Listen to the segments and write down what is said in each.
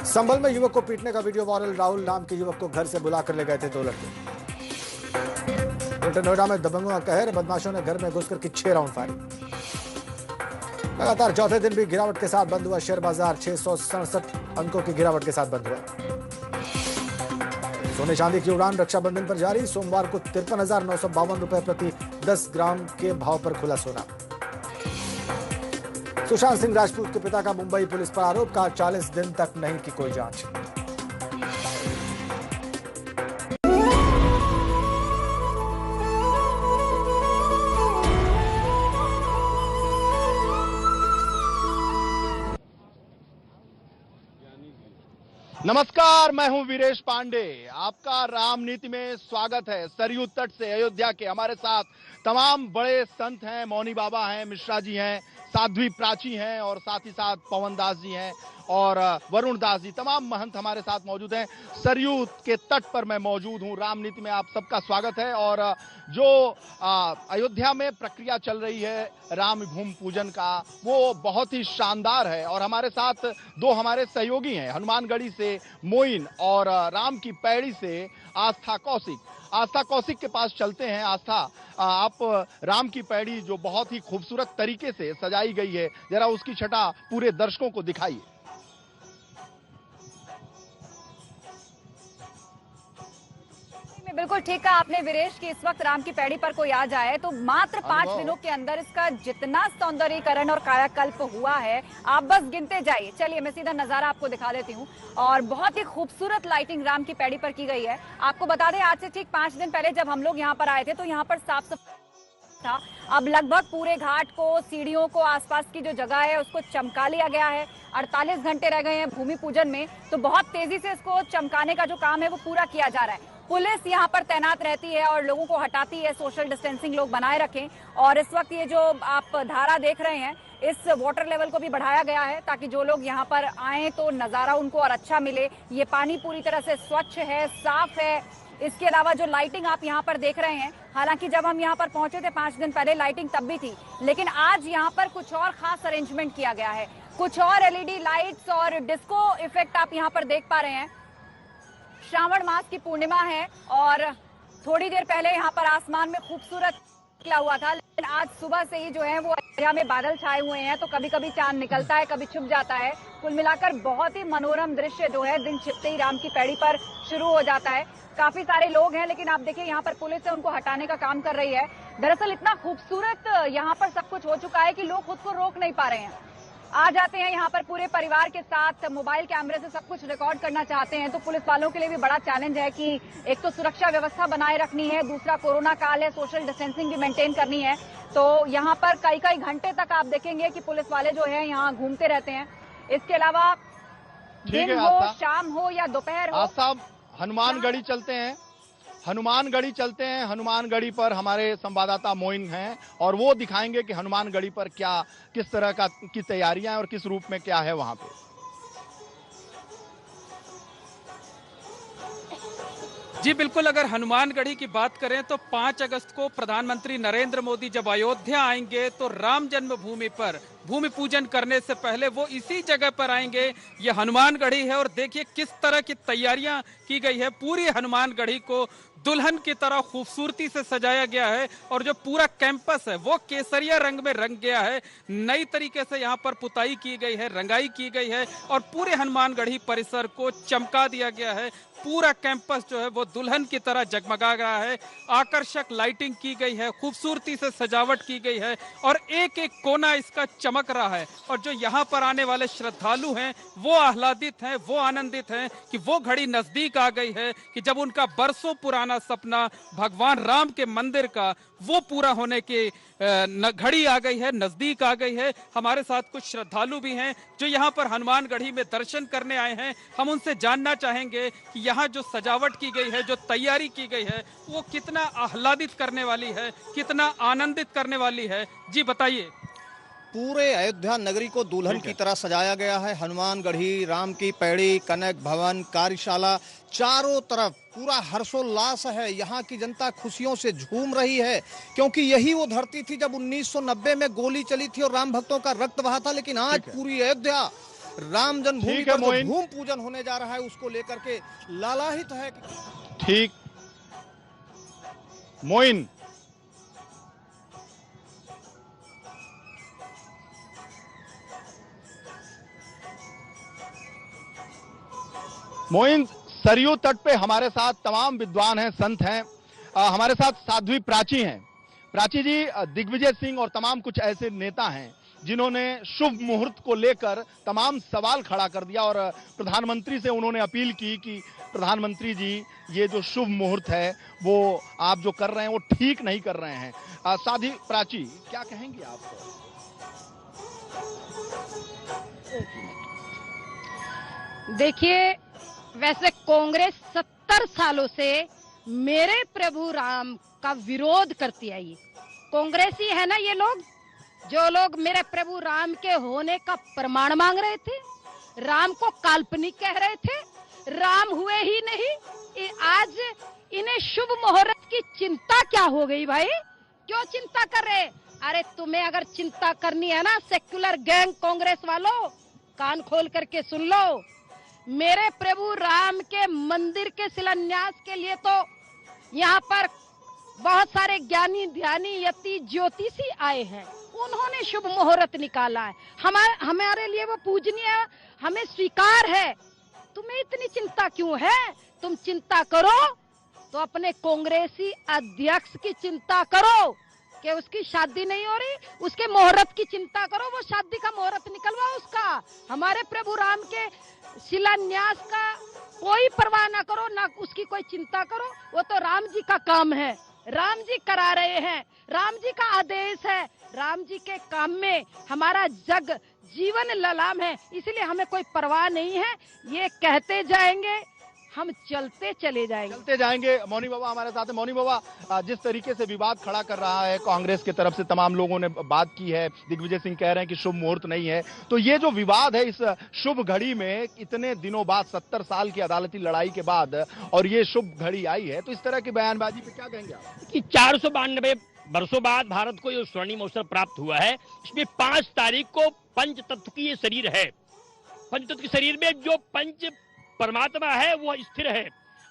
संभल में युवक को पीटने का वीडियो वायरल। राहुल नाम के युवक को घर से बुलाकर ले गए थे दो लड़के। ग्रेटर नोएडा में दबंगों का कहर। बदमाशों ने घर में घुसकर की 6 राउंड फायरिंग। लगातार चौथे दिन भी गिरावट के साथ बंद हुआ शेयर बाजार। 667 अंकों की गिरावट के साथ बंद हुआ। सोने चांदी की उड़ान रक्षाबंधन पर जारी। सोमवार को 53,952 रुपए प्रति 10 ग्राम के भाव पर खुला सोना। सुशांत सिंह राजपूत के पिता का मुंबई पुलिस पर आरोप। कहा 40 दिन तक नहीं की कोई जांच। नमस्कार, मैं हूं वीरेश पांडे। आपका रामनीति में स्वागत है। सरयू तट से अयोध्या के हमारे साथ तमाम बड़े संत हैं। मौनी बाबा हैं, मिश्रा जी हैं, साध्वी प्राची हैं और साथ ही साथ पवन दास जी हैं और वरुण दास जी। तमाम महंत हमारे साथ मौजूद हैं। सरयू के तट पर मैं मौजूद हूं। रामनीति में आप सबका स्वागत है। और जो अयोध्या में प्रक्रिया चल रही है राम भूमि पूजन का, वो बहुत ही शानदार है। और हमारे साथ दो हमारे सहयोगी हैं, हनुमानगढ़ी से मोइन और राम की पैड़ी से आस्था कौशिक। आस्था कौशिक के पास चलते हैं। आस्था, आप राम की पैड़ी जो बहुत ही खूबसूरत तरीके से सजाई गई है, जरा उसकी छटा पूरे दर्शकों को दिखाइए। बिल्कुल ठीक कहा आपने वीरेश कि इस वक्त राम की पैड़ी पर कोई आ जाए तो मात्र 5 दिनों के अंदर इसका जितना सौंदर्यीकरण और कायाकल्प हुआ है, आप बस गिनते जाइए। चलिए मैं सीधा नजारा आपको दिखा देती हूँ। और बहुत ही खूबसूरत लाइटिंग राम की पैड़ी पर की गई है। आपको बता दें, आज से ठीक 5 दिन पहले जब हम लोग यहाँ पर आए थे तो यहाँ पर साफ सफाई था। अब लगभग पूरे घाट को, सीढ़ियों को, आसपास की जो जगह है उसको चमका लिया गया है। 48 घंटे रह गए हैं भूमि पूजन में, तो बहुत तेजी से इसको चमकाने का जो काम है वो पूरा किया जा रहा है। पुलिस यहाँ पर तैनात रहती है और लोगों को हटाती है। सोशल डिस्टेंसिंग लोग बनाए रखें। और इस वक्त ये जो आप धारा देख रहे हैं, इस वाटर लेवल को भी बढ़ाया गया है ताकि जो लोग यहाँ पर आए तो नजारा उनको और अच्छा मिले। ये पानी पूरी तरह से स्वच्छ है, साफ है। इसके अलावा जो लाइटिंग आप यहाँ पर देख रहे हैं, हालांकि जब हम यहाँ पर पहुंचे थे 5 दिन पहले लाइटिंग तब भी थी, लेकिन आज यहाँ पर कुछ और खास अरेंजमेंट किया गया है। कुछ और एलईडी लाइट्स और डिस्को इफेक्ट आप यहाँ पर देख पा रहे हैं। श्रावण मास की पूर्णिमा है और थोड़ी देर पहले यहाँ पर आसमान में खूबसूरत निकला हुआ था, लेकिन आज सुबह से ही जो है वो अयोध्या में बादल छाए हुए हैं, तो कभी कभी चांद निकलता है, कभी छुप जाता है। कुल मिलाकर बहुत ही मनोरम दृश्य जो है दिन छिपते ही राम की पैड़ी पर शुरू हो जाता है। काफी सारे लोग हैं, लेकिन आप देखिए यहाँ पर पुलिस है उनको हटाने का काम कर रही है। दरअसल इतना खूबसूरत यहाँ पर सब कुछ हो चुका है कि लोग खुद को रोक नहीं पा रहे हैं। आ जाते हैं यहाँ पर पूरे परिवार के साथ, मोबाइल कैमरे से सब कुछ रिकॉर्ड करना चाहते हैं। तो पुलिस वालों के लिए भी बड़ा चैलेंज है कि एक तो सुरक्षा व्यवस्था बनाए रखनी है, दूसरा कोरोना काल है, सोशल डिस्टेंसिंग भी मेंटेन करनी है। तो यहाँ पर कई कई घंटे तक आप देखेंगे कि पुलिस वाले जो है यहाँ घूमते रहते हैं। इसके अलावा दिन हो, शाम हो या दोपहर हो। साहब, हनुमानगढ़ी चलते हैं। हनुमानगढ़ी पर हमारे संवाददाता मोइन हैं और वो दिखाएंगे कि हनुमानगढ़ी पर क्या, किस तरह की तैयारियां हैं और किस रूप में क्या है वहां पे। जी बिल्कुल, अगर हनुमानगढ़ी की बात करें तो 5 अगस्त को प्रधानमंत्री नरेंद्र मोदी जब अयोध्या आएंगे तो राम जन्मभूमि पर भूमि पूजन करने से पहले वो इसी जगह पर आएंगे। ये हनुमानगढ़ी है और देखिए किस तरह की तैयारियां की गई है। पूरी हनुमानगढ़ी को दुल्हन की तरह खूबसूरती से सजाया गया है और जो पूरा कैंपस है वो केसरिया रंग में रंग गया है। नई तरीके से यहाँ पर पुताई की गई है, रंगाई की गई है और पूरे हनुमानगढ़ी परिसर को चमका दिया गया है। पूरा कैंपस जो है वो दुल्हन की तरह जगमगा रहा है। आकर्षक लाइटिंग की गई है, खूबसूरती से सजावट की गई है और एक एक कोना इसका चमक रहा है। और जो यहाँ पर आने वाले श्रद्धालु हैं वो आह्लादित हैं, वो आनंदित हैं कि वो घड़ी नजदीक आ गई है कि जब उनका बरसों पुराना सपना भगवान राम के मंदिर का वो पूरा होने की घड़ी आ गई है, नजदीक आ गई है। हमारे साथ कुछ श्रद्धालु भी हैं जो यहाँ पर हनुमानगढ़ी में दर्शन करने आए हैं। हम उनसे जानना चाहेंगे कि यहाँ जो सजावट की गई है, जो तैयारी की गई है, वो कितना आह्लादित करने वाली है, कितना आनंदित करने वाली है। जी बताइए। पूरे अयोध्या नगरी को दुल्हन की तरह सजाया गया है। हनुमानगढ़ी, राम की पैड़ी, कनक भवन, कार्यशाला, चारों तरफ पूरा हर्षोल्लास है। यहाँ की जनता खुशियों से झूम रही है क्योंकि यही वो धरती थी जब 1990 में गोली चली थी और राम भक्तों का रक्त बहा था। लेकिन आज पूरी अयोध्या राम जन्मभूमि ठीक है पर जो मोइन। भूमि पूजन होने जा रहा है उसको लेकर के लालायित है। ठीक, मोइन, मोइन, सरयू तट पे हमारे साथ तमाम विद्वान हैं, संत हैं। हमारे साथ साध्वी प्राची हैं। प्राची जी, दिग्विजय सिंह और तमाम कुछ ऐसे नेता हैं जिन्होंने शुभ मुहूर्त को लेकर तमाम सवाल खड़ा कर दिया और प्रधानमंत्री से उन्होंने अपील की कि प्रधानमंत्री जी, ये जो शुभ मुहूर्त है वो आप जो कर रहे हैं वो ठीक नहीं कर रहे हैं। साध्वी प्राची, क्या कहेंगे आप? देखिए, वैसे कांग्रेस 70 सालों से मेरे प्रभु राम का विरोध करती आई है। कांग्रेसी है ना ये लोग, जो लोग मेरे प्रभु राम के होने का प्रमाण मांग रहे थे, राम को काल्पनिक कह रहे थे, राम हुए ही नहीं। आज इन्हें शुभ मुहूर्त की चिंता क्या हो गई भाई? क्यों चिंता कर रहे? अरे तुम्हें अगर चिंता करनी है ना सेक्युलर गैंग कांग्रेस वालों, कान खोल करके सुन लो। मेरे प्रभु राम के मंदिर के शिलान्यास के लिए तो यहाँ पर बहुत सारे ज्ञानी ध्यानी यति ज्योतिषी आए हैं, उन्होंने शुभ मुहूर्त निकाला है। हमारे लिए वो पूजनीय है, हमें स्वीकार है। तुम्हें इतनी चिंता क्यों है? तुम चिंता करो तो अपने कांग्रेसी अध्यक्ष की चिंता करो कि उसकी शादी नहीं हो रही, उसके मुहूर्त की चिंता करो, वो शादी का मुहूर्त निकलवा उसका। हमारे प्रभु राम के शिलान्यास का कोई परवाह ना करो, ना उसकी कोई चिंता करो। वो तो राम जी का काम है, राम जी करा रहे हैं, राम जी का आदेश है। राम जी के काम में हमारा जग जीवन ललाम है, इसलिए हमें कोई परवाह नहीं है। ये कहते जाएंगे, हम चलते चले जाएंगे। चलते जाएंगे। मौनी बाबा हमारे साथ है। मौनी बाबा, जिस तरीके से विवाद खड़ा कर रहा है कांग्रेस की तरफ से तमाम लोगों ने बात की है, दिग्विजय सिंह कह रहे हैं कि शुभ मुहूर्त नहीं है, तो ये जो विवाद है इस शुभ घड़ी में, इतने दिनों बाद 70 साल की अदालती लड़ाई के बाद और ये शुभ घड़ी आई है, तो इस तरह की बयानबाजी पे क्या कहेंगे आप? कि 492 वर्षों बाद भारत को ये स्वर्णिम अवसर प्राप्त हुआ है। इसमें 5 तारीख को पंच तत्व की ये शरीर है। पंच तत्व के शरीर में जो पंच परमात्मा है वो स्थिर है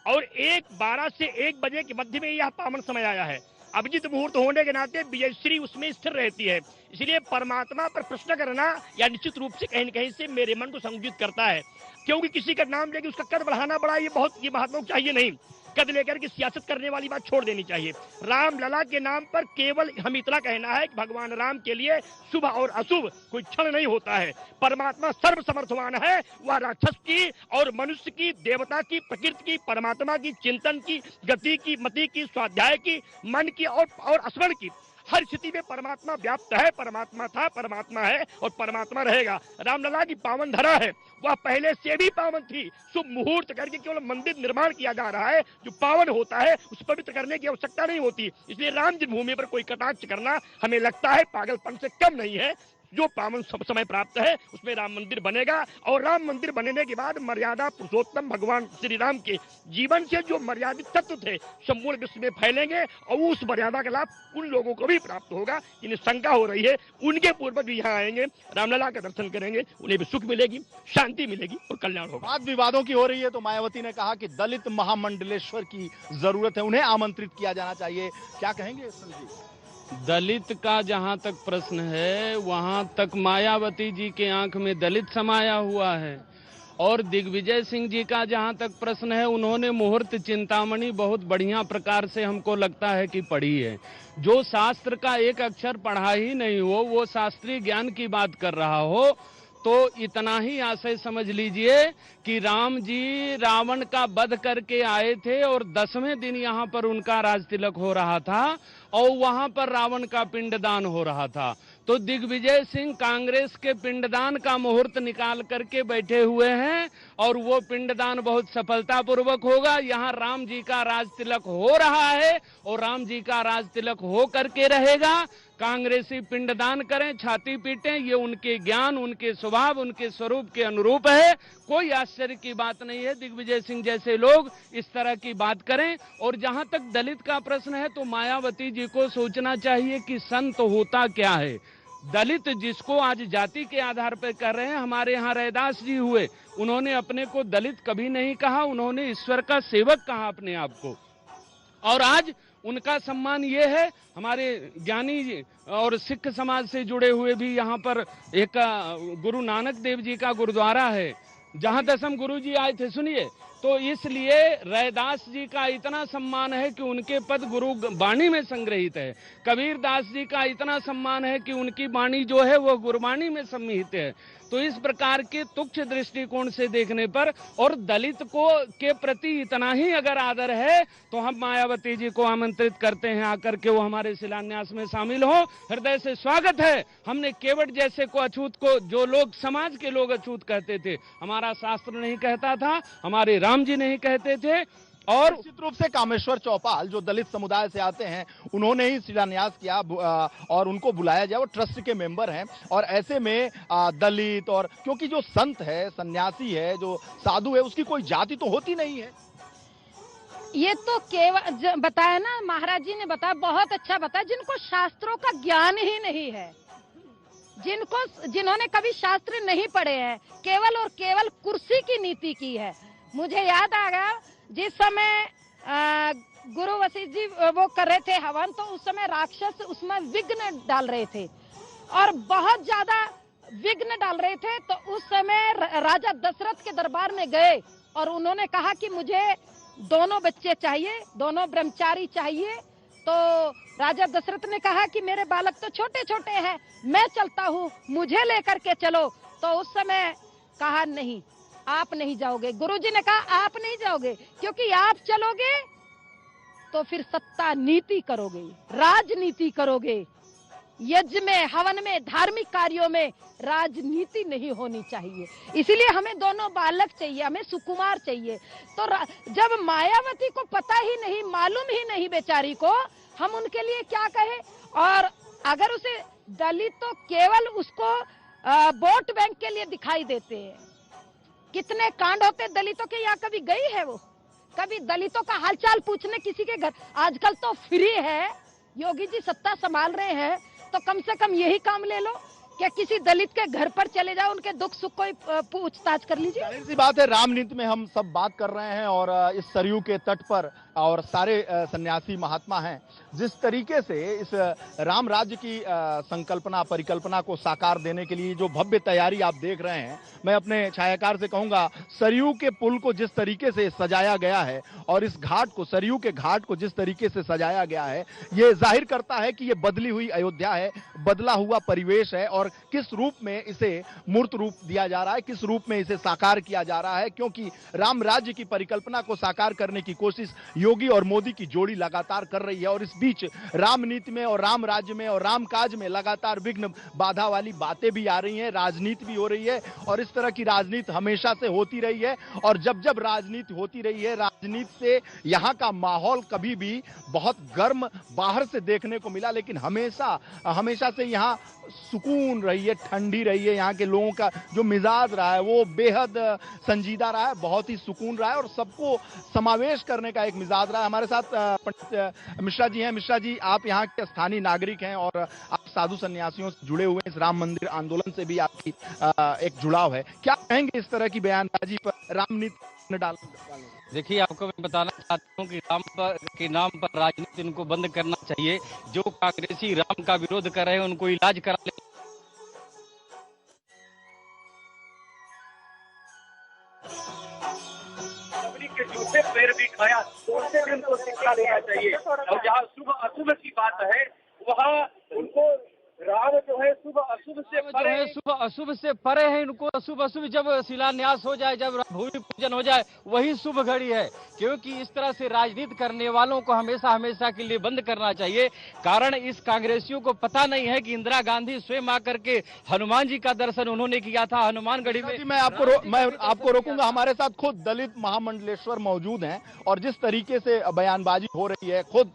और 12 से 1 बजे के मध्य में यह पावन समय आया है। अभिजीत मुहूर्त होने के नाते विजयश्री उसमें स्थिर रहती है, इसलिए परमात्मा पर प्रश्न करना या निश्चित रूप से कहीं न कहीं से मेरे मन को संकुचित करता है, क्योंकि किसी का नाम लेके उसका कद बढ़ाना बड़ा ये महात्मा को चाहिए नहीं। कद लेकर के सियासत करने वाली बात छोड़ देनी चाहिए। राम लला के नाम पर केवल हम इतना कहना है कि भगवान राम के लिए शुभ और अशुभ कोई क्षण नहीं होता है। परमात्मा सर्वसमर्थवान है, वह राक्षस की और मनुष्य की, देवता की, प्रकृति की, परमात्मा की, चिंतन की, गति की, मति की, स्वाध्याय की, मन की और स्मरण की, हर स्थिति में परमात्मा व्याप्त है। परमात्मा था, परमात्मा है और परमात्मा रहेगा। रामलला की पावन धरा है, वह पहले से भी पावन थी। शुभ मुहूर्त करके केवल मंदिर निर्माण किया जा रहा है, जो पावन होता है उस पवित्र करने की आवश्यकता नहीं होती। इसलिए राम जन्मभूमि पर कोई कटाक्ष करना हमें लगता है पागलपन से कम नहीं है। जो पावन सब समय प्राप्त है उसमें राम मंदिर बनेगा और राम मंदिर बनने के बाद मर्यादा पुरुषोत्तम भगवान श्री राम के जीवन से जो मर्यादित तत्व थे संपूर्ण विश्व में फैलेंगे और उस मर्यादा का लाभ उन लोगों को भी प्राप्त होगा जिन्हें शंका हो रही है। उनके पूर्वज भी यहाँ आएंगे, रामलला का दर्शन करेंगे, उन्हें भी सुख मिलेगी, शांति मिलेगी और कल्याण होगा। बात विवादों की हो रही है तो मायावती ने कहा कि दलित महामंडलेश्वर की जरूरत है, उन्हें आमंत्रित किया जाना चाहिए। क्या कहेंगे संजीव? दलित का जहां तक प्रश्न है वहां तक मायावती जी के आंख में दलित समाया हुआ है, और दिग्विजय सिंह जी का जहां तक प्रश्न है उन्होंने मुहूर्त चिंतामणि बहुत बढ़िया प्रकार से हमको लगता है कि पढ़ी है। जो शास्त्र का एक अक्षर पढ़ा ही नहीं हो, वो शास्त्रीय ज्ञान की बात कर रहा हो, तो इतना ही आशय समझ लीजिए कि राम जी रावण का वध करके आए थे और 10वें दिन यहाँ पर उनका राज तिलक हो रहा था और वहां पर रावण का पिंडदान हो रहा था। तो दिग्विजय सिंह कांग्रेस के पिंडदान का मुहूर्त निकाल करके बैठे हुए हैं और वो पिंडदान बहुत सफलतापूर्वक होगा। यहाँ राम जी का राज तिलक हो रहा है और राम जी का राज तिलक हो करके रहेगा। कांग्रेसी पिंडदान करें, छाती पीटें, ये उनके ज्ञान, उनके स्वभाव, उनके स्वरूप के अनुरूप है। कोई आश्चर्य की बात नहीं है दिग्विजय सिंह जैसे लोग इस तरह की बात करें। और जहां तक दलित का प्रश्न है तो मायावती जी को सोचना चाहिए कि संत होता क्या है। दलित जिसको आज जाति के आधार पर कर रहे हैं, हमारे यहाँ रैदास जी हुए, उन्होंने अपने को दलित कभी नहीं कहा, उन्होंने ईश्वर का सेवक कहा अपने आप को। और आज उनका सम्मान ये है, हमारे ज्ञानी जी और सिख समाज से जुड़े हुए भी यहाँ पर एक गुरु नानक देव जी का गुरुद्वारा है, जहां दसम गुरु जी आए थे, सुनिए। तो इसलिए रैदास जी का इतना सम्मान है कि उनके पद गुरु वाणी में संग्रहित है। कबीर दास जी का इतना सम्मान है कि उनकी वाणी जो है वो गुरबाणी में सम्मिलित है। तो इस प्रकार के तुच्छ दृष्टिकोण से देखने पर और दलित को के प्रति इतना ही अगर आदर है तो हम मायावती जी को आमंत्रित करते हैं आकर के वो हमारे शिलान्यास में शामिल हो। हृदय से स्वागत है। हमने केवट जैसे को अछूत को, जो लोग समाज के लोग अछूत कहते थे, हमारा शास्त्र नहीं कहता था, हमारे राम जी नहीं कहते थे। और निश्चित रूप से कामेश्वर चौपाल जो दलित समुदाय से आते हैं, उन्होंने ही शिलान्यास किया और उनको बुलाया जाए, वो ट्रस्ट के मेंबर हैं। और ऐसे में दलित और क्योंकि जो संत है, सन्यासी है, जो साधु है, उसकी कोई जाति तो होती नहीं है। ये तो केवल बताया ना, महाराज जी ने बताया, बहुत अच्छा बताया, जिनको शास्त्रों का ज्ञान ही नहीं है, जिन्होंने कभी शास्त्र नहीं पढ़े हैं, केवल और केवल कुर्सी की नीति की है। मुझे याद आ गया जिस समय गुरु वशिष्ठ जी वो कर रहे थे हवन, तो उस समय राक्षस उसमें विघ्न डाल रहे थे और बहुत ज्यादा विघ्न डाल रहे थे। तो उस समय राजा दशरथ के दरबार में गए और उन्होंने कहा कि मुझे दोनों बच्चे चाहिए, दोनों ब्रह्मचारी चाहिए। तो राजा दशरथ ने कहा कि मेरे बालक तो छोटे छोटे हैं, मैं चलता हूँ, मुझे लेकर के चलो। तो उस समय कहा नहीं, आप नहीं जाओगे। गुरुजी ने कहा आप नहीं जाओगे, क्योंकि आप चलोगे तो फिर सत्ता नीति करोगे, राजनीति करोगे। यज्ञ में, हवन में, धार्मिक कार्यों में राजनीति नहीं होनी चाहिए। इसीलिए हमें दोनों बालक चाहिए, हमें सुकुमार चाहिए। तो जब मायावती को पता ही नहीं, मालूम ही नहीं बेचारी को, हम उनके लिए क्या कहें। और अगर उसे दलित तो केवल उसको वोट बैंक के लिए दिखाई देते हैं। कितने कांड होते दलितों के, यहाँ कभी गई है वो? कभी दलितों का हालचाल पूछने किसी के घर? आजकल तो फ्री है, योगी जी सत्ता संभाल रहे हैं, तो कम से कम यही काम ले लो क्या किसी दलित के घर पर चले जाओ, उनके दुख सुख को पूछताछ कर लीजिए। जाहिर सी बात है, रामनीति में हम सब बात कर रहे हैं और इस सरयू के तट पर और सारे सन्यासी महात्मा हैं, जिस तरीके से इस राम राज्य की संकल्पना, परिकल्पना को साकार देने के लिए जो भव्य तैयारी आप देख रहे हैं, मैं अपने छायाकार से कहूंगा, सरयू के पुल को जिस तरीके से सजाया गया है और इस घाट को, सरयू के घाट को जिस तरीके से सजाया गया है, ये जाहिर करता है कि ये बदली हुई अयोध्या है, बदला हुआ परिवेश है। और किस रूप में इसे मूर्त रूप दिया जा रहा है, किस रूप में इसे साकार किया जा रहा है, क्योंकि राम राज्य की परिकल्पना को साकार करने की कोशिश योगी और मोदी की जोड़ी लगातार कर रही है। और इस बीच रामनीति में और राम राज्य में और राम काज में लगातार विघ्न बाधा वाली बातें भी आ रही हैं, राजनीति भी हो रही है। और इस तरह की राजनीति हमेशा से होती रही है। और जब जब राजनीति होती रही है, राजनीति से यहाँ का माहौल कभी भी बहुत गर्म बाहर से देखने को मिला, लेकिन हमेशा से यहाँ सुकून रही है, ठंडी रही है। यहाँ के लोगों का जो मिजाज रहा है वो बेहद संजीदा रहा है, बहुत ही सुकून रहा है और सबको समावेश करने का एक मिजाज रहा है। हमारे साथ पंडित मिश्रा जी हैं। मिश्रा जी, आप यहाँ के स्थानीय नागरिक हैं और आप साधु सन्यासियों से जुड़े हुए हैं, इस राम मंदिर आंदोलन से भी आपकी एक जुड़ाव है। क्या कहेंगे इस तरह की बयानबाजी पर, रामनीति डाल? देखिए, आपको मैं बताना चाहता हूँ कि राम के नाम पर राजनीति इनको बंद करना चाहिए। जो कांग्रेसी राम का विरोध कर रहे हैं उनको इलाज करा ले। के जूते पैर भी खाया, तो उससे भी उनको शिक्षा लेना चाहिए। और जहाँ शुभ अशुभ की बात है, वहाँ उनको राम जो है शुभ अशुभ से परे है। इनको अशुभ अशुभ जब शिलान्यास हो जाए, जब भूमि पूजन हो जाए, वही शुभ घड़ी है। क्योंकि इस तरह से राजनीति करने वालों को हमेशा के लिए बंद करना चाहिए। कारण इस कांग्रेसियों को पता नहीं है कि इंदिरा गांधी स्वयं आकर के हनुमान जी का दर्शन उन्होंने किया था हनुमानगढ़ी में। मैं आपको रोकूंगा। हमारे साथ खुद दलित महामंडलेश्वर मौजूद हैं और जिस तरीके से बयानबाजी हो रही है, खुद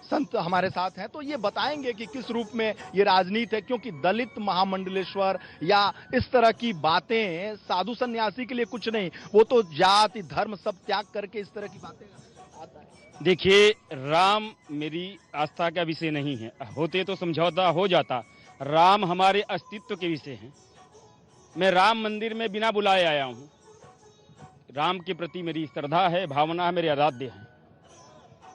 संत हमारे साथ हैं, तो ये बताएंगे कि किस रूप में ये राजनीति है। क्योंकि दलित महामंडलेश्वर या इस तरह की बातें साधु सन्यासी के लिए कुछ नहीं, वो तो जाति धर्म सब त्याग करके इस तरह की बातें आता है। देखिए, राम मेरी आस्था का विषय नहीं है, होते तो समझौता हो जाता। राम हमारे अस्तित्व के विषय हैं। मैं राम मंदिर में बिना बुलाए आया हूं। राम के प्रति मेरी श्रद्धा है, भावना है, मेरे आराध्य हैं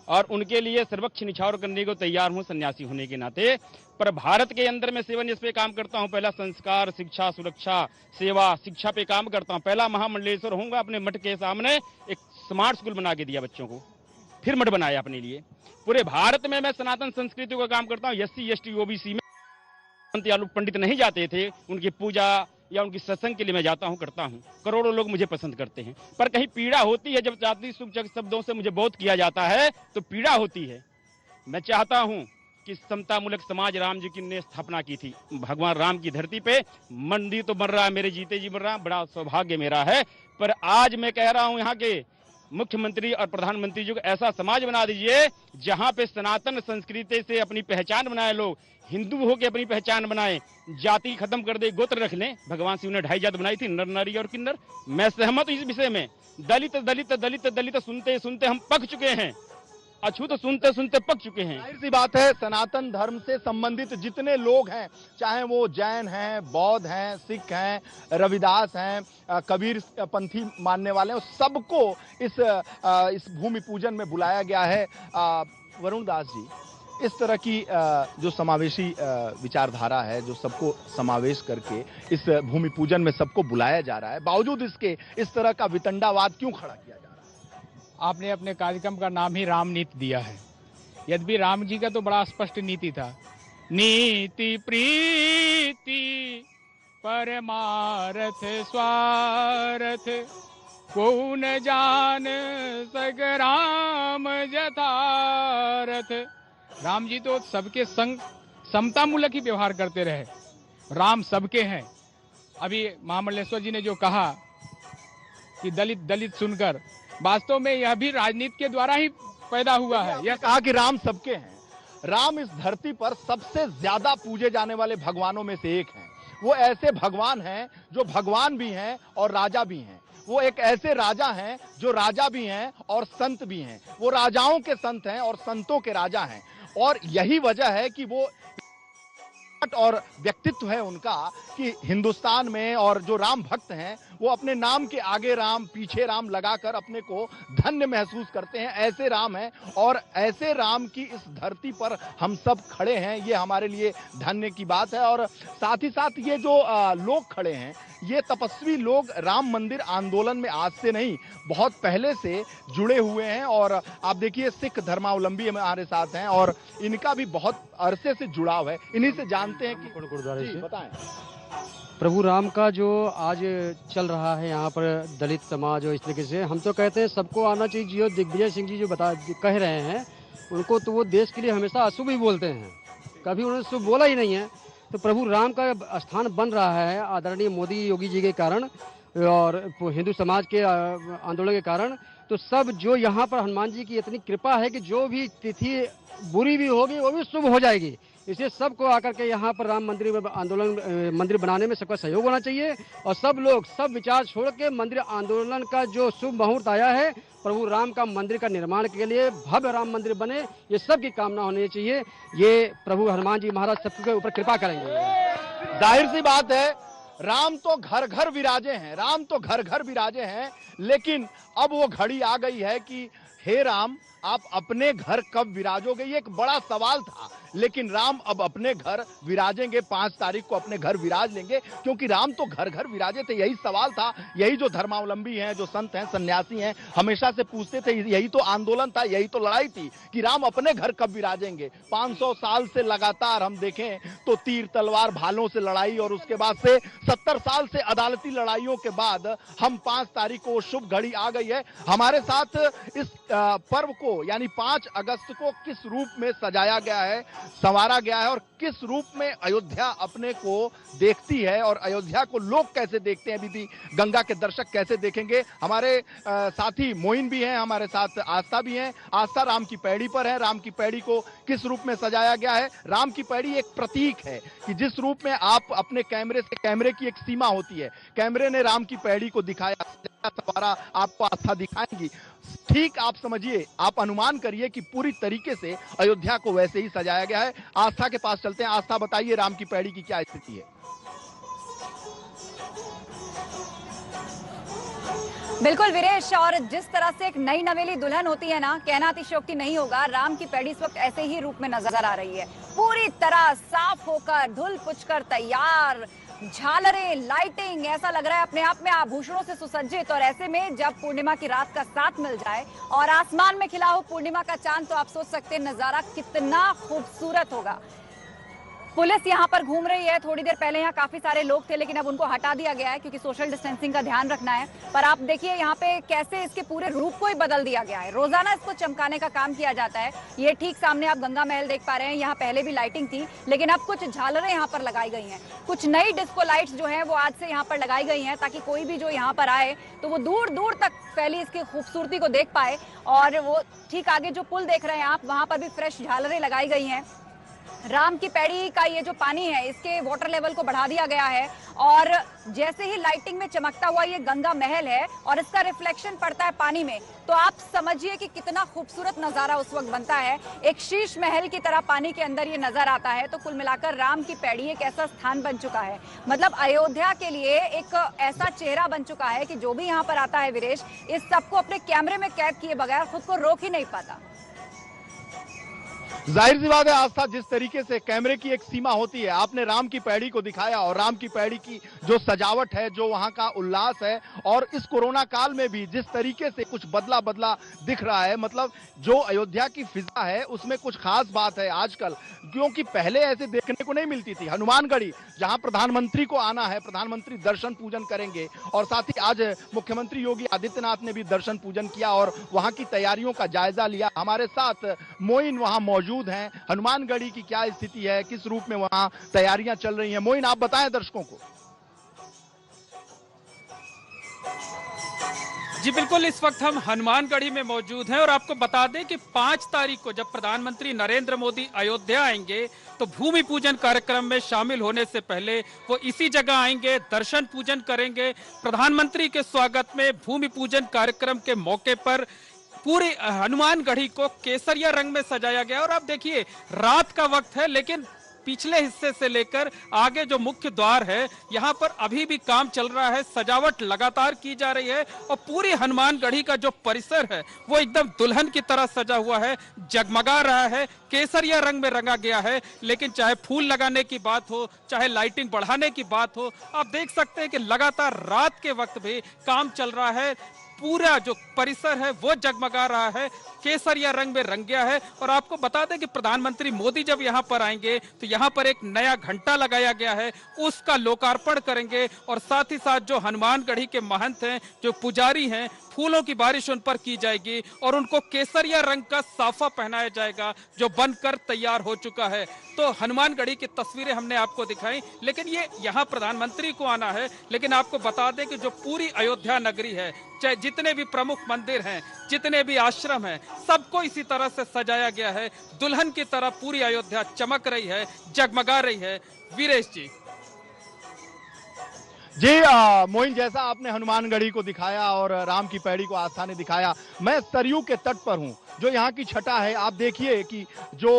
और उनके लिए सर्वक्ष निछावर करने को तैयार हूं सन्यासी होने के नाते। पर भारत के अंदर मैं 7 इस पे काम करता हूं। पहला संस्कार, शिक्षा, सुरक्षा, सेवा, शिक्षा पे काम करता हूं। पहला महामंडलेश्वर होऊंगा। अपने मठ के सामने एक स्मार्ट स्कूल बना के दिया बच्चों को, फिर मठ बनाया अपने लिए। पूरे भारत में मैं सनातन संस्कृति का काम करता हूं। SC, ST, OBC में पंडित नहीं जाते थे, उनकी पूजा या उनकी सत्संग के लिए मैं जाता हूं, करता हूं। करोड़ों लोग मुझे पसंद करते हैं। पर कहीं पीड़ा होती है, जब जाति सुख शब्दों से मुझे बहुत किया जाता है तो पीड़ा होती है। मैं चाहता हूं कि समतामूलक समाज राम जी की ने स्थापना की थी। भगवान राम की धरती पे मंदिर तो बन रहा है, मेरे जीते जी बन रहा, बड़ा सौभाग्य मेरा है। पर आज मैं कह रहा हूं यहाँ के मुख्यमंत्री और प्रधानमंत्री जी को ऐसा समाज बना दीजिए जहां पे सनातन संस्कृति से अपनी पहचान बनाए लोग, हिंदू होकर अपनी पहचान बनाए, जाति खत्म कर दे, गोत्र रख लें। भगवान शिव ने 2.5 जात बनाई थी, नर नारी और किन्नर। मैं सहमत हूं इस विषय में। दलित दलित दलित दलित सुनते सुनते हम पक चुके हैं, अछूत सुनते सुनते पक चुके हैं। जाहिर सी बात है, सनातन धर्म से संबंधित जितने लोग हैं, चाहे वो जैन हैं, बौद्ध हैं, सिख हैं, रविदास हैं, कबीर पंथी मानने वाले हैं, सबको इस भूमि पूजन में बुलाया गया है। वरुण दास जी, इस तरह की जो समावेशी विचारधारा है, जो सबको समावेश करके इस भूमि पूजन में सबको बुलाया जा रहा है, बावजूद इसके इस तरह का वितंडावाद क्यों खड़ा किया जा रहा है? आपने अपने कार्यक्रम का नाम ही राम नीति दिया है। यद्यपि राम जी का तो बड़ा स्पष्ट नीति था, नीति प्रीति परमारथ स्वार्थ, को न जान सग राम यथारथ। राम जी तो सबके संग समतामूलक ही व्यवहार करते रहे। राम सबके हैं। अभी महामंडलेश्वर जी ने जो कहा कि दलित दलित सुनकर, वास्तव में यह भी राजनीति के द्वारा ही पैदा हुआ है। यह कहा कि राम सबके हैं। राम इस धरती पर सबसे ज्यादा पूजे जाने वाले भगवानों में से एक हैं। वो ऐसे भगवान हैं जो भगवान भी हैं और राजा भी हैं। वो एक ऐसे राजा हैं जो राजा भी हैं और संत भी हैं। वो राजाओं के संत हैं और संतों के राजा हैं। और यही वजह है कि वो और व्यक्तित्व है उनका कि हिंदुस्तान में, और जो राम भक्त हैं वो अपने नाम के आगे राम पीछे राम लगाकर अपने को धन्य महसूस करते हैं। ऐसे राम हैं और ऐसे राम की इस धरती पर हम सब खड़े हैं, ये हमारे लिए धन्य की बात है। और साथ ही साथ ये जो लोग खड़े हैं, ये तपस्वी लोग राम मंदिर आंदोलन में आज से नहीं, बहुत पहले से जुड़े हुए हैं। और आप देखिए, सिख धर्मावलंबी हमारे साथ हैं और इनका भी बहुत अरसे से जुड़ाव है। इन्हीं से जानते हैं कि गुरुद्वारे से बताएं। प्रभु राम का जो आज चल रहा है यहाँ पर दलित समाज और इस तरीके से, हम तो कहते हैं सबको आना चाहिए। जियो दिग्विजय सिंह जी जो कह रहे हैं उनको, तो वो देश के लिए हमेशा अशुभ ही बोलते हैं, कभी उन्होंने शुभ बोला ही नहीं है। तो प्रभु राम का स्थान बन रहा है आदरणीय मोदी योगी जी के कारण और हिंदू समाज के आंदोलन के कारण। तो सब जो यहाँ पर हनुमान जी की इतनी कृपा है कि जो भी तिथि बुरी भी होगी वो भी शुभ हो जाएगी। इसलिए सबको आकर के यहाँ पर राम मंदिर में आंदोलन मंदिर बनाने में सबका सहयोग होना चाहिए। और सब लोग सब विचार छोड़ के मंदिर आंदोलन का जो शुभ मुहूर्त आया है, प्रभु राम का मंदिर का निर्माण के लिए भव्य राम मंदिर बने, ये सबकी कामना होनी चाहिए। ये प्रभु हनुमान जी महाराज सबके ऊपर कृपा करेंगे। जाहिर सी बात है, राम तो घर घर विराजे हैं, राम तो घर घर विराजे हैं। लेकिन अब वो घड़ी आ गई है कि हे राम, आप अपने घर कब विराजोगे, ये एक बड़ा सवाल था। लेकिन राम अब अपने घर विराजेंगे, 5 तारीख को अपने घर विराज लेंगे, क्योंकि राम तो घर घर विराजे थे। यही सवाल था, यही जो धर्मावलंबी हैं, जो संत हैं, सन्यासी हैं, हमेशा से पूछते थे। यही तो आंदोलन था, यही तो लड़ाई थी कि राम अपने घर कब विराजेंगे। 500 साल से लगातार हम देखें तो तीर तलवार भालों से लड़ाई, और उसके बाद से 70 साल से अदालती लड़ाइयों के बाद हम 5 तारीख को शुभ घड़ी आ गई है। हमारे साथ इस पर्व को यानी 5 अगस्त को किस रूप में सजाया गया है, संवारा गया है, और किस रूप में अयोध्या अपने को देखती है, और अयोध्या को लोग कैसे देखते हैं, बीबी गंगा के दर्शक कैसे देखेंगे। हमारे साथी मोइन भी हैं, हमारे साथ आस्था भी हैं। आस्था राम की पैड़ी पर है। राम की पैड़ी को किस रूप में सजाया गया है? राम की पैड़ी एक प्रतीक है कि जिस रूप में आप अपने कैमरे से, कैमरे की एक सीमा होती है, कैमरे ने राम की पैड़ी को दिखाया सवारा आपको आस्था दिखाएंगी। ठीक आप समझिए, आप अनुमान करिए कि पूरी तरीके से अयोध्या को वैसे ही सजाया गया है। आस्था के पास चलते हैं। आस्था, बताइए राम की पैड़ी की क्या स्थिति है? बिल्कुल वीरेश, और जिस तरह से एक नई नवेली दुल्हन होती है ना, कहना अतिशयोक्ति नहीं होगा, राम की पैड़ी इस वक्त ऐसे ही रूप में नजर आ रही है। पूरी तरह साफ होकर, धुल पुछकर तैयार, झालरें, लाइटिंग, ऐसा लग रहा है अपने आप में आभूषणों से सुसज्जित। और ऐसे में जब पूर्णिमा की रात का साथ मिल जाए और आसमान में खिला हो पूर्णिमा का चांद, तो आप सोच सकते हैं नजारा कितना खूबसूरत होगा। पुलिस यहाँ पर घूम रही है। थोड़ी देर पहले यहाँ काफी सारे लोग थे, लेकिन अब उनको हटा दिया गया है क्योंकि सोशल डिस्टेंसिंग का ध्यान रखना है। पर आप देखिए यहाँ पे कैसे इसके पूरे रूप को ही बदल दिया गया है। रोजाना इसको चमकाने का काम किया जाता है। ये ठीक सामने आप गंगा महल देख पा रहे हैं। यहाँ पहले भी लाइटिंग थी, लेकिन अब कुछ झालरें यहाँ पर लगाई गई हैं। कुछ नई डिस्को लाइट्स जो है वो आज से यहाँ पर लगाई गई हैं, ताकि कोई भी जो यहाँ पर आए तो वो दूर दूर तक फैली इसकी खूबसूरती को देख पाए। और वो ठीक आगे जो पुल देख रहे हैं आप, वहां पर भी फ्रेश झालरें लगाई गई हैं। राम की पैड़ी का ये जो पानी है, इसके वाटर लेवल को बढ़ा दिया गया है। और जैसे ही लाइटिंग में चमकता हुआ ये गंगा महल है और इसका रिफ्लेक्शन पड़ता है पानी में, तो आप समझिए कि कितना खूबसूरत नजारा उस वक्त बनता है। एक शीश महल की तरह पानी के अंदर ये नजर आता है। तो कुल मिलाकर राम की पैड़ी एक ऐसा स्थान बन चुका है, मतलब अयोध्या के लिए एक ऐसा चेहरा बन चुका है कि जो भी यहाँ पर आता है वीरेश, इस सबको अपने कैमरे में कैद किए बगैर खुद को रोक ही नहीं पाता। जाहिर सी बात है आस्था, जिस तरीके से कैमरे की एक सीमा होती है, आपने राम की पैड़ी को दिखाया और राम की पैड़ी की जो सजावट है, जो वहां का उल्लास है, और इस कोरोना काल में भी जिस तरीके से कुछ बदला बदला दिख रहा है, मतलब जो अयोध्या की फिजा है उसमें कुछ खास बात है आजकल, क्योंकि पहले ऐसे देखने को नहीं मिलती थी। हनुमानगढ़ी, जहां प्रधानमंत्री को आना है, प्रधानमंत्री दर्शन पूजन करेंगे, और साथ ही आज मुख्यमंत्री योगी आदित्यनाथ ने भी दर्शन पूजन किया और वहां की तैयारियों का जायजा लिया। हमारे साथ मोइन वहां मौजूद हैं। हनुमानगढ़ी की क्या स्थिति है, किस रूप में वहां तैयारियां चल रही हैं, मोइन आप बताएं दर्शकों को। जी बिल्कुल, इस वक्त हम हनुमानगढ़ी में मौजूद हैं और आपको बता दें कि 5 तारीख को जब प्रधानमंत्री नरेंद्र मोदी अयोध्या आएंगे तो भूमि पूजन कार्यक्रम में शामिल होने से पहले वो इसी जगह आएंगे, दर्शन पूजन करेंगे। प्रधानमंत्री के स्वागत में भूमि पूजन कार्यक्रम के मौके पर पूरी हनुमानगढ़ी को केसरिया रंग में सजाया गया। और आप देखिए रात का वक्त है, लेकिन पिछले हिस्से से लेकर आगे जो मुख्य द्वार है, यहाँ पर अभी भी काम चल रहा है, सजावट लगातार की जा रही है। और पूरी हनुमानगढ़ी का जो परिसर है वो एकदम दुल्हन की तरह सजा हुआ है, जगमगा रहा है, केसरिया रंग में रंगा गया है। लेकिन चाहे फूल लगाने की बात हो, चाहे लाइटिंग बढ़ाने की बात हो, आप देख सकते हैं कि लगातार रात के वक्त भी काम चल रहा है। पूरा जो परिसर है वो जगमगा रहा है, केसरिया रंग में रंग गया है। और आपको बता दें कि प्रधानमंत्री मोदी जब यहां पर आएंगे तो यहां पर एक नया घंटा लगाया गया है, उसका लोकार्पण करेंगे। और साथ ही साथ जो हनुमानगढ़ी के महंत हैं, जो पुजारी हैं, फूलों की बारिश उन पर की जाएगी और उनको केसरिया रंग का साफा पहनाया जाएगा जो बनकर तैयार हो चुका है। तो हनुमानगढ़ी की तस्वीरें हमने आपको दिखाई, लेकिन ये यहाँ प्रधानमंत्री को आना है। लेकिन आपको बता दें कि जो पूरी अयोध्या नगरी है, चाहे जितने भी प्रमुख मंदिर हैं, जितने भी आश्रम हैं, सबको इसी तरह से सजाया गया है। दुल्हन की तरह पूरी अयोध्या चमक रही है, जगमगा रही है। वीरेश जी। जी मोइन, जैसा आपने हनुमानगढ़ी को दिखाया और राम की पैड़ी को आस्था ने दिखाया, मैं सरयू के तट पर हूं। जो यहाँ की छटा है, आप देखिए कि जो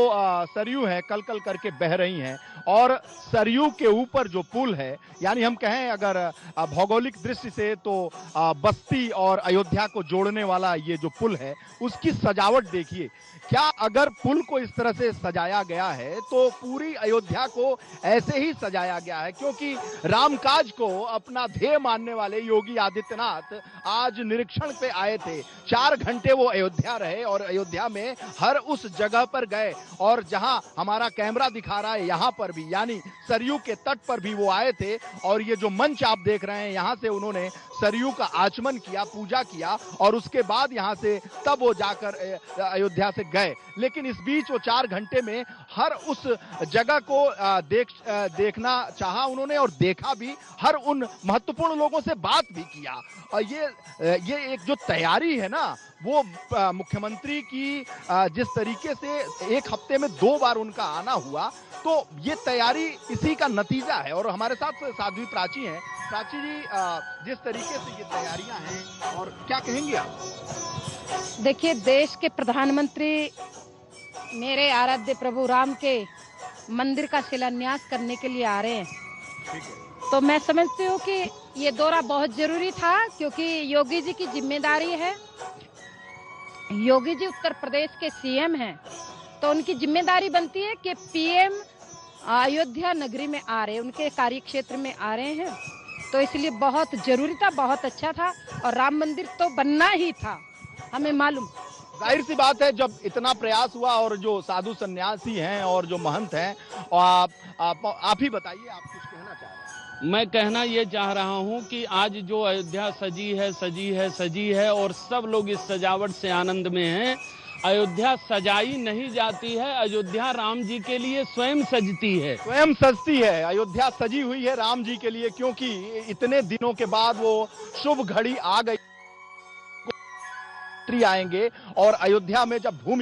सरयू है कल कल करके बह रही हैं, और सरयू के ऊपर जो पुल है, यानी हम कहें अगर भौगोलिक दृष्टि से तो बस्ती और अयोध्या को जोड़ने वाला ये जो पुल है, उसकी सजावट देखिए। क्या अगर पुल को इस तरह से सजाया गया है तो पूरी अयोध्या को ऐसे ही सजाया गया है, क्योंकि रामकाज को अपना ध्येय मानने वाले योगी आदित्यनाथ आज निरीक्षण पे आए थे। 4 घंटे वो अयोध्या रहे और अयोध्या में हर उस जगह पर गए, और जहां हमारा कैमरा दिखा रहा है यहां पर भी, यानी सरयू के तट पर भी वो आए थे। और ये जो मंच आप देख रहे हैं, यहां से उन्होंने सरयू का आचमन किया, पूजा किया, और उसके बाद यहां से तब वो जाकर अयोध्या से गए। लेकिन इस बीच वो 4 घंटे में हर उस जगह को देखना चाहा उन्होंने, और देखा भी, हर उन महत्वपूर्ण लोगों से बात भी किया। और ये एक जो तैयारी है ना, वो मुख्यमंत्री की जिस तरीके से 1 हफ्ते में 2 बार उनका आना हुआ, तो ये तैयारी इसी का नतीजा है। और हमारे साथ साध्वी प्राची हैं। प्राची जी, जिस तरीके से ये तैयारियां हैं, और क्या कहेंगे आप? देखिए, देश के प्रधानमंत्री मेरे आराध्य प्रभु राम के मंदिर का शिलान्यास करने के लिए आ रहे हैं, तो मैं समझती हूँ कि ये दौरा बहुत जरूरी था, क्योंकि योगी जी की जिम्मेदारी है। योगी जी उत्तर प्रदेश के सीएम हैं, तो उनकी जिम्मेदारी बनती है कि पीएम अयोध्या नगरी में आ रहे हैं, उनके कार्यक्षेत्र में आ रहे हैं, तो इसलिए बहुत जरूरी था, बहुत अच्छा था। और राम मंदिर तो बनना ही था, हमें मालूम। जाहिर सी बात है, जब इतना प्रयास हुआ और जो साधु सन्यासी हैं और जो महंत हैं, और आप ही बताइए, आप कुछ कहना चाह रहे हैं? मैं कहना ये चाह रहा हूं कि आज जो अयोध्या सजी है और सब लोग इस सजावट से आनंद में हैं। अयोध्या सजाई नहीं जाती है, अयोध्या राम जी के लिए स्वयं सजती है, स्वयं सजती है। अयोध्या सजी हुई है राम जी के लिए, क्योंकि इतने दिनों के बाद वो शुभ घड़ी आ गई। आएंगे और अयोध्या में जब भूमि